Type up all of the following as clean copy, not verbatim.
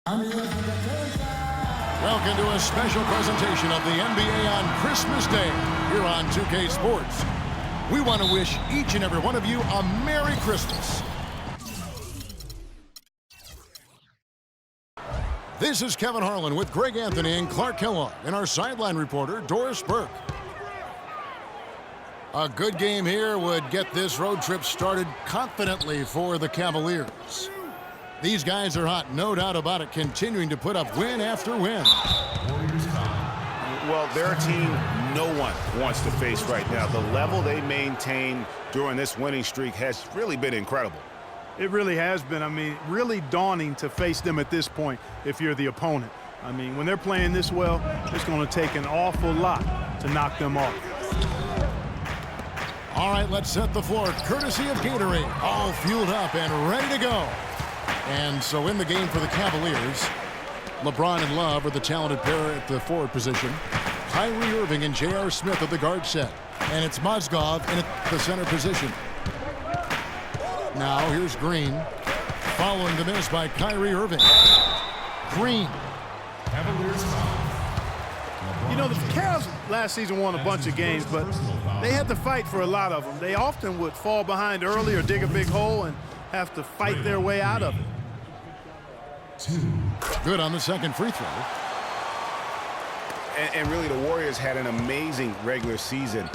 Welcome to a special presentation of the NBA on Christmas Day here on 2K Sports. We want to wish each and every one of you a Merry Christmas. This is Kevin Harlan with Greg Anthony and Clark Kellogg and our sideline reporter, Doris Burke. A good game here would get this road trip started confidently for the Cavaliers. These guys are hot, no doubt about it, continuing to put up win after win. Well, their team, no one wants to face right now. The level they maintain during this winning streak has really been incredible. It really has been. I mean, really daunting to face them at this point if you're the opponent. I mean, when they're playing this well, it's going to take an awful lot to knock them off. All right, let's set the floor, courtesy of Gatorade. All fueled up and ready to go. And so in the game for the Cavaliers, LeBron and Love are the talented pair at the forward position. Kyrie Irving and J.R. Smith at the guard set. And it's Mozgov in the center position. Now here's Green, following the miss by Kyrie Irving. Green. You know, the Cavs last season won a bunch of games, but they had to fight for a lot of them. They often would fall behind early or dig a big hole and have to fight their way out of it. Good on the second free throw. And really, the Warriors had an amazing regular season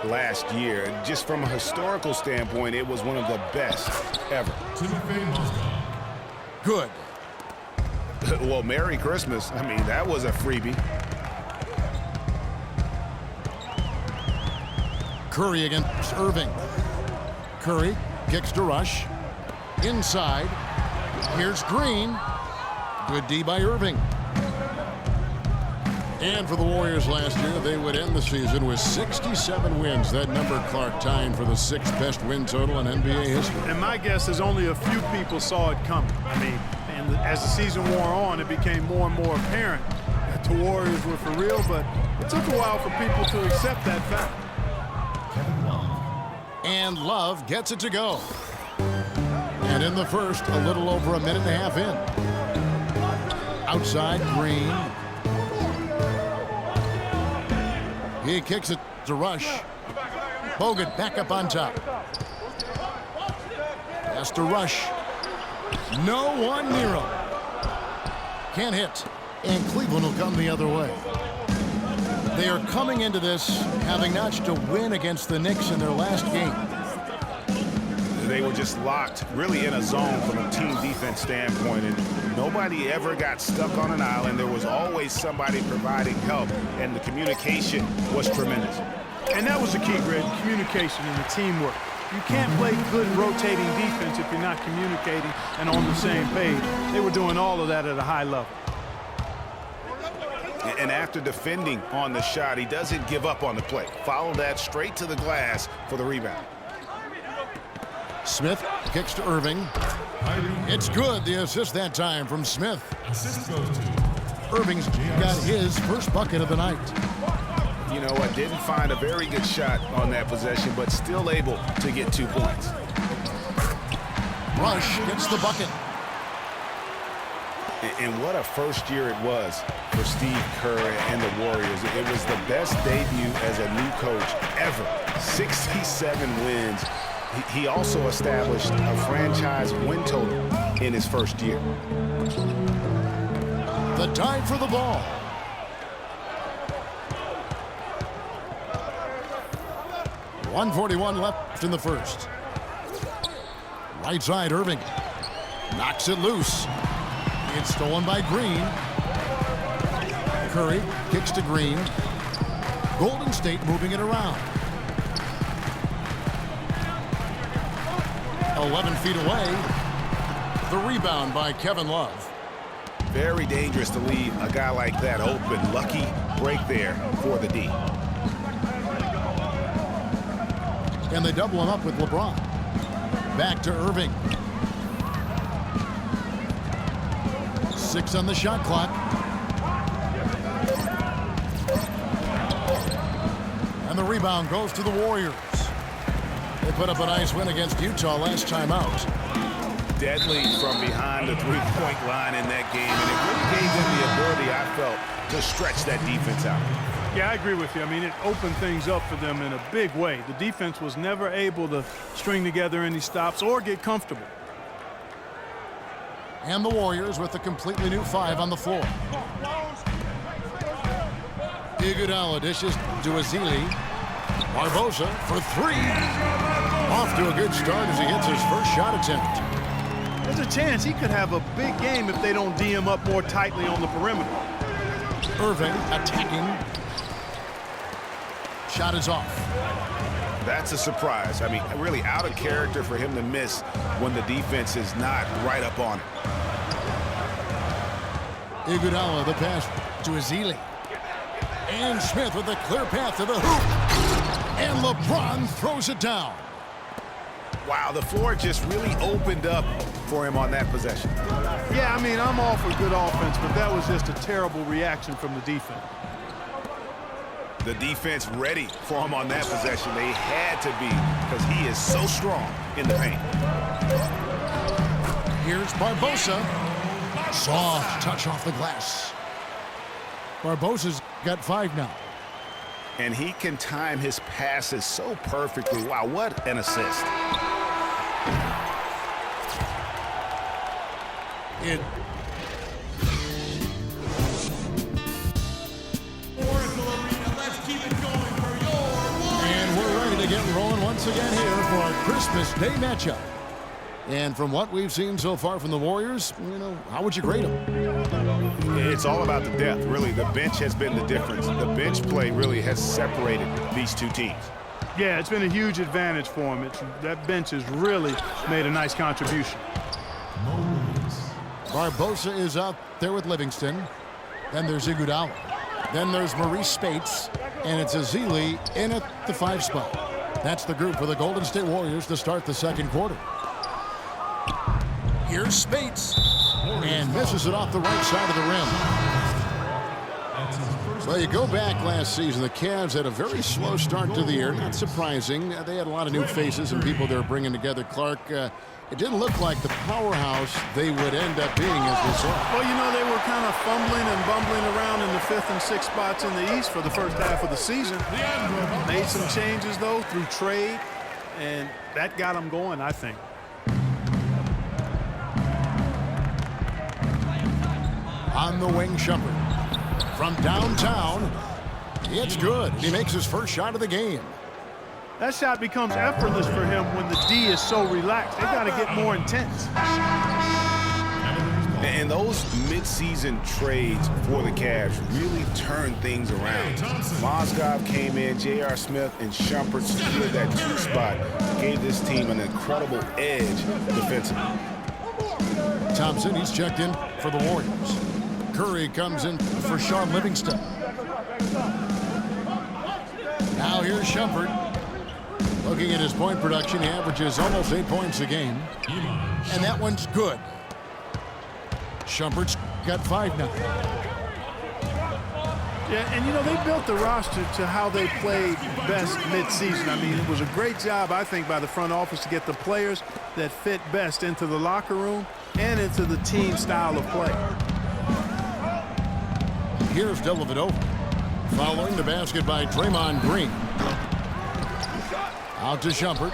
last year. Just from a historical standpoint, it was one of the best ever. Good. Well, Merry Christmas. I mean, that was a freebie. Curry against Irving. Curry kicks to Rush. Inside. Here's Green. Good D by Irving. And for the Warriors last year, they would end the season with 67 wins. That number, Clark, tying for the sixth best win total in NBA history. And my guess is only a few people saw it coming. I mean, and as the season wore on, it became more and more apparent that the Warriors were for real, but it took a while for people to accept that fact. And Love gets it to go. And in the first, a little over a minute and a half in. Outside, Green. He kicks it to Rush. Bogut back up on top. Pass to Rush. No one near him. Can't hit. And Cleveland will come the other way. They are coming into this having notched a win against the Knicks in their last game. They were just locked really in a zone from a team defense standpoint, and nobody ever got stuck on an island. There was always somebody providing help, and the communication was tremendous. And that was the key, Greg, communication and the teamwork. You can't play good rotating defense if you're not communicating and on the same page. They were doing all of that at a high level. And after defending on the shot, he doesn't give up on the play. Follow that straight to the glass for the rebound. Smith kicks to Irving. It's good, the assist that time from Smith. Assist goes to Irving's got his first bucket of the night. You know, I didn't find a very good shot on that possession, but still able to get 2 points. Rush gets the bucket. And what a first year it was for Steve Kerr and the Warriors. It was the best debut as a new coach ever. 67 wins. He also established a franchise win total in his first year. The dive for the ball. .141 left in the first. Right side, Irving. Knocks it loose. It's stolen by Green. Curry kicks to Green. Golden State moving it around. 11 feet away. The rebound by Kevin Love. Very dangerous to leave a guy like that open. Lucky break there for the D. And they double him up with LeBron. Back to Irving. 6 on the shot clock. And the rebound goes to the Warriors. They put up a nice win against Utah last time out. deadly from behind the three-point line in that game, and it really gave them the ability, I felt, to stretch that defense out. Yeah, I agree with you. I mean, it opened things up for them in a big way. The defense was never able to string together any stops or get comfortable. And the Warriors with a completely new 5 on the floor. Iguodala dishes to Ezeli. Barbosa for 3. Off to a good start as he hits his first shot attempt. There's a chance he could have a big game if they don't D him up more tightly on the perimeter. Irving attacking. Shot is off. That's a surprise. I mean, really out of character for him to miss when the defense is not right up on it. Iguodala, the pass to Ezeli. And Smith with a clear path to the hoop. And LeBron throws it down. Wow, the floor just really opened up for him on that possession. Yeah, I mean, I'm all for good offense, but that was just a terrible reaction from the defense. The defense ready for him on that possession. They had to be, because he is so strong in the paint. Here's Barbosa. Soft touch off the glass. Barbosa's got 5 now. And he can time his passes so perfectly. Wow, what an assist. It. And we're ready to get rolling once again here for our Christmas Day matchup. And from what we've seen so far from the Warriors, you know, how would you grade them? It's all about the depth, really. The bench has been the difference. The bench play really has separated these two teams. Yeah, it's been a huge advantage for him. That bench has really made a nice contribution. Barbosa is out there with Livingston. Then there's Iguodala. Then there's Maurice Spates. And it's Ezeli in at the 5 spot. That's the group for the Golden State Warriors to start the second quarter. Here's Spates. And misses it off the right side of the rim. Well, you go back last season, the Cavs had a very slow start to the year. Not surprising. They had a lot of new faces and people they were bringing together. Clark, it didn't look like the powerhouse they would end up being as we saw. Well, you know, they were kind of fumbling and bumbling around in the 5th and 6th spots in the East for the first half of the season. Made some changes, though, through trade, and that got them going, I think. On the wing, Shumpert. From downtown, it's good. He makes his first shot of the game. That shot becomes effortless for him when the D is so relaxed. They got to get more intense. And those mid-season trades for the Cavs really turned things around. Mozgov came in, J.R. Smith and Shumpert secured that 2 spot, gave this team an incredible edge defensively. Thompson, he's checked in for the Warriors. Curry comes in for Sean Livingston. Now here's Shumpert. Looking at his point production, he averages almost 8 points a game. And that one's good. Shumpert's got 5 now. Yeah, and you know, they built the roster to how they played best mid-season. I mean, it was a great job, I think, by the front office to get the players that fit best into the locker room and into the team style of play. Here's Dellavedova. Following the basket by Draymond Green. Out to Shumpert.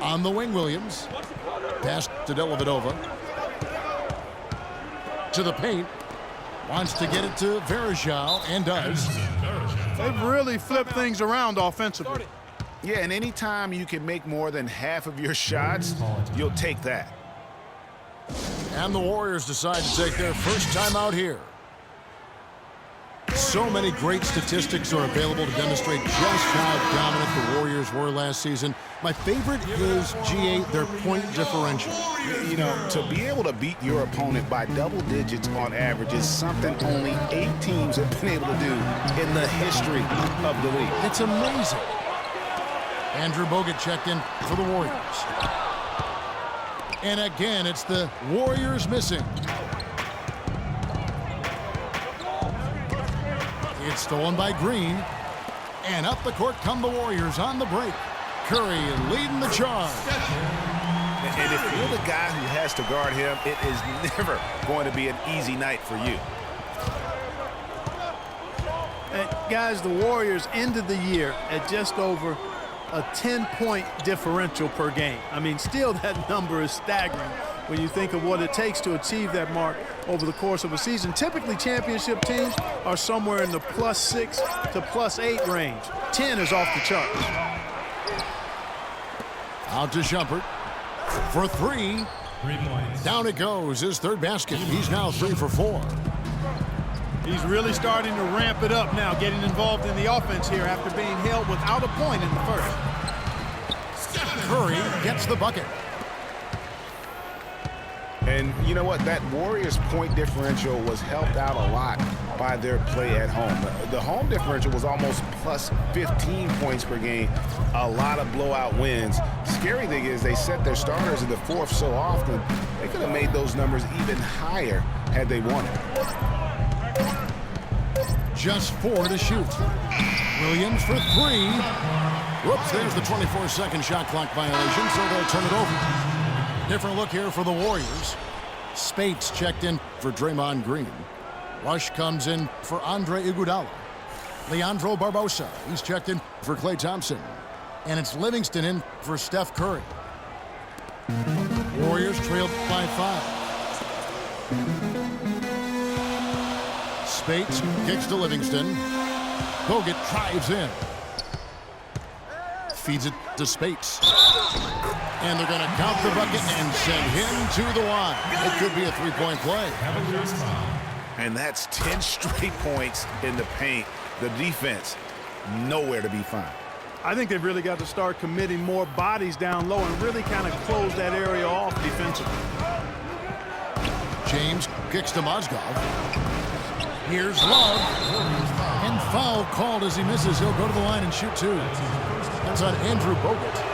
On the wing, Williams. Pass to Dellavedova. To the paint. Wants to get it to Varejao, and does. They've really flipped things around offensively. Yeah, and anytime you can make more than half of your shots, you'll take that. And the Warriors decide to take their first time out here. So many great statistics are available to demonstrate just how dominant the Warriors were last season. My favorite is, GA, their point differential. You know, to be able to beat your opponent by double digits on average is something only 8 teams have been able to do in the history of the league. It's amazing. Andrew Bogut checked in for the Warriors. And again, it's the Warriors missing. It's stolen by Green. And up the court come the Warriors on the break. Curry leading the charge. And if you're the guy who has to guard him, it is never going to be an easy night for you. And guys, the Warriors ended the year at just over a 10-point differential per game. I mean, still that number is staggering when you think of what it takes to achieve that mark over the course of a season. Typically, championship teams are somewhere in the +6 to +8 range. 10 is off the charts. Out to Shumpert for 3. 3 points. Down it goes, his third basket. He's now 3 for 4. He's really starting to ramp it up now, getting involved in the offense here after being held without a point in the first. Curry gets the bucket. And you know what? That Warriors point differential was helped out a lot by their play at home. The home differential was almost +15 points per game. A lot of blowout wins. Scary thing is they set their starters in the fourth so often, they could have made those numbers even higher had they wanted. Just 4 to shoot. Williams for 3. Whoops, there's the 24-second shot clock violation, so they'll turn it over. Different look here for the Warriors. Spates checked in for Draymond Green. Rush comes in for Andre Iguodala. Leandro Barbosa, he's checked in for Klay Thompson. And it's Livingston in for Steph Curry. Warriors trailed by 5. Spates kicks to Livingston. Bogut drives in. Feeds it to Spates. And they're going to count the bucket and send him to the line. It could be a 3-point play. And that's 10 straight points in the paint. The defense, nowhere to be found. I think they've really got to start committing more bodies down low and really kind of close that area off defensively. James kicks to Mozgov. Here's Love. And foul called as he misses. He'll go to the line and shoot 2. That's on Andrew Bogut.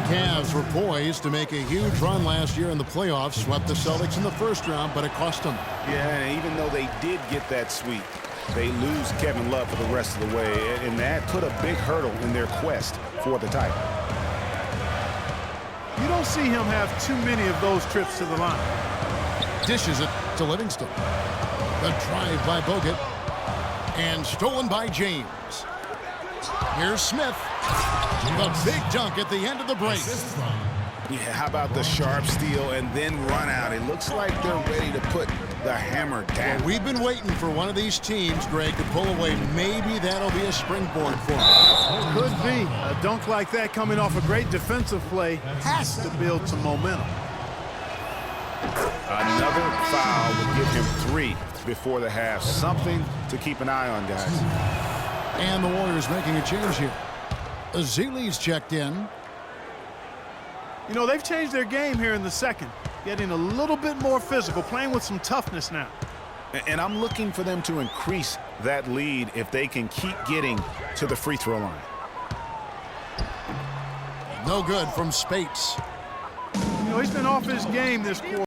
Cavs were poised to make a huge run last year in the playoffs. Swept the Celtics in the first round, but it cost them. Yeah, and even though they did get that sweep, they lose Kevin Love for the rest of the way, and that put a big hurdle in their quest for the title. You don't see him have too many of those trips to the line. Dishes it to Livingston. The drive by Bogut. And stolen by James. Here's Smith. The big dunk at the end of the break. Yeah, how about the sharp steal and then run out? It looks like they're ready to put the hammer down. Well, we've been waiting for one of these teams, Greg, to pull away. Maybe that'll be a springboard for them. Could be. A dunk like that coming off a great defensive play has to build some momentum. Another foul will give him 3 before the half. Something to keep an eye on, guys. And the Warriors making a change here. Azili's checked in. You know, they've changed their game here in the second, getting a little bit more physical, playing with some toughness now. And I'm looking for them to increase that lead if they can keep getting to the free throw line. No good from Spates. You know, he's been off his game this quarter.